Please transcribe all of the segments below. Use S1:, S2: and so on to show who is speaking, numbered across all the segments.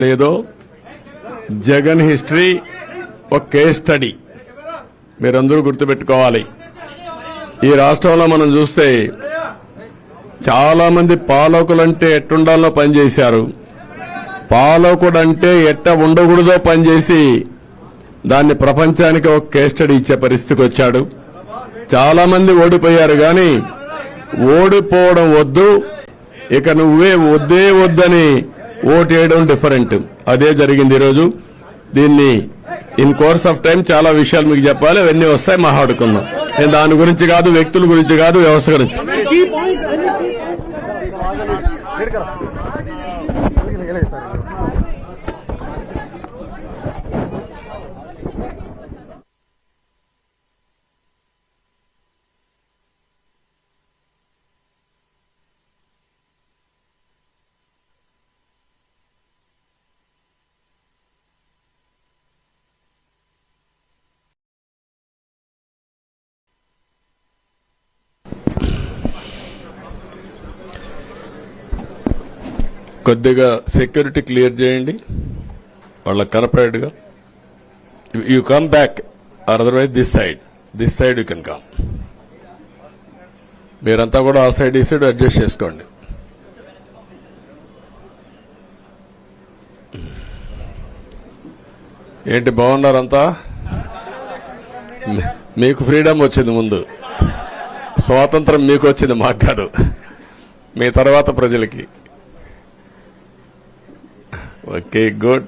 S1: లేదో జగన్ హిస్టరీ ఒక case study మీరందరూ గుర్తుపెట్టుకోవాలి. ఈ రాష్ట్రంలో మనం చూస్తే చాలా మంది పాలకులంటే ఎట్టుండాలో పనిచేశారు, పాలకుడంటే ఎట్ట ఉండకూడదో పనిచేసి దాన్ని ప్రపంచానికి ఒక కేస్ స్టడీ ఇచ్చే పరిస్థితికి వచ్చాడు. చాలా మంది ఓడిపోయారు, కానీ ఓడిపోవడం వద్దు, ఇక నువ్వే వద్దే వద్దని ఓటేయడం డిఫరెంట్. అదే జరిగింది ఈరోజు. దీన్ని ఇన్ కోర్స్ ఆఫ్ టైం చాలా విషయాలు మీకు చెప్పాలి, అవన్నీ వస్తాయి, మాట్లాడుకుందాం. నేను దాని గురించి కాదు, వ్యక్తుల గురించి కాదు, వ్యవస్థ గురించి. కొద్దిగా సెక్యూరిటీ క్లియర్ చేయండి, వాళ్ళ కనపడేట్టుగా. You come back, or otherwise this side you can come. మీరంతా కూడా ఆ సైడ్ ఈ సైడ్ అడ్జస్ట్ చేసుకోండి. ఏంటి బాగున్నారంతా? మీకు ఫ్రీడమ్ వచ్చింది, ముందు స్వాతంత్రం మీకు వచ్చింది, మాకు కాదు. మీ తర్వాత ప్రజలకి. Okay, good.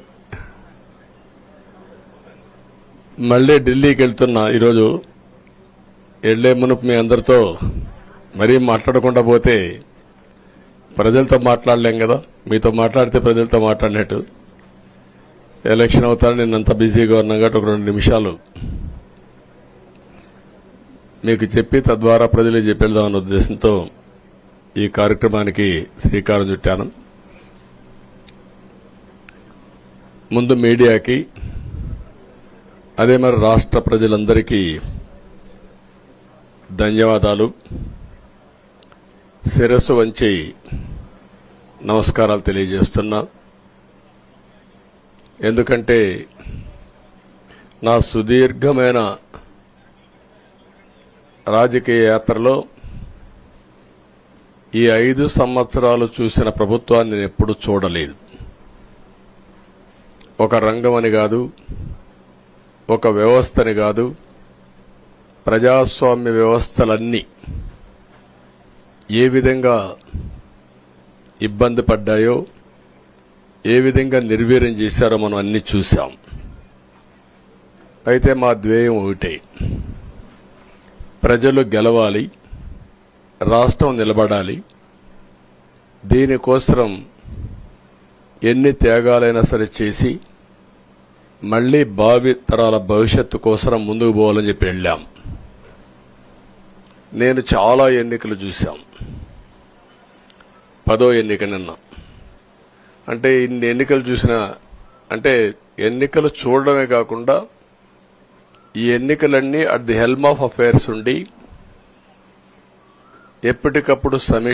S1: మళ్ళీ ఢిల్లీకి వెళ్తున్నా ఈరోజు. వెళ్లే మునుపు మీ అందరితో మరీ మాట్లాడకుండా పోతే ప్రజలతో మాట్లాడలేం కదా. మీతో మాట్లాడితే ప్రజలతో మాట్లాడినట్టు. ఎలక్షన్ అవుతాను, నిన్నంతా బిజీగా ఉన్నాం కాబట్టి ఒక 2 నిమిషాలు మీకు చెప్పి తద్వారా ప్రజలకు చెప్పేద్దామన్న ఉద్దేశంతో ఈ కార్యక్రమానికి శ్రీకారం చుట్టాను. ముందు మీడియాకి, అదే మరి రాష్ట్ర ప్రజలందరికీ ధన్యవాదాలు. శిరస్సు వంచి నమస్కారాలు తెలియజేస్తున్నా. ఎందుకంటే నా సుదీర్ఘమైన రాజకీయ యాత్రలో ఈ 5 సంవత్సరాలు చూసిన ప్రభుత్వాన్ని నేను ఎప్పుడూ చూడలేదు. ఒక రంగం అని కాదు, ఒక వ్యవస్థని కాదు, ప్రజాస్వామ్య వ్యవస్థలన్నీ ఏ విధంగా ఇబ్బంది పడ్డాయో, ఏ విధంగా నిర్వీర్యం చేశారో మనం అన్ని చూశాం. అయితే మా ధ్యేయం ఒకటే, ప్రజలు గెలవాలి, రాష్ట్రం నిలబడాలి. దీనికోసం ఎన్ని త్యాగాలైనా సరే చేసి మళ్లీ భావి తరాల భవిష్యత్తు కోసం ముందుకు పోవాలని చెప్పి వెళ్ళాం. నేను చాలా ఎన్నికలు చూశాం. 10వ ఎన్నిక నిన్న. అంటే ఇన్ని ఎన్నికలు చూసినా, అంటే ఎన్నికలు చూడడమే కాకుండా ఈ ఎన్నికలన్నీ at the helm of affairs ఉండి ఎప్పటికప్పుడు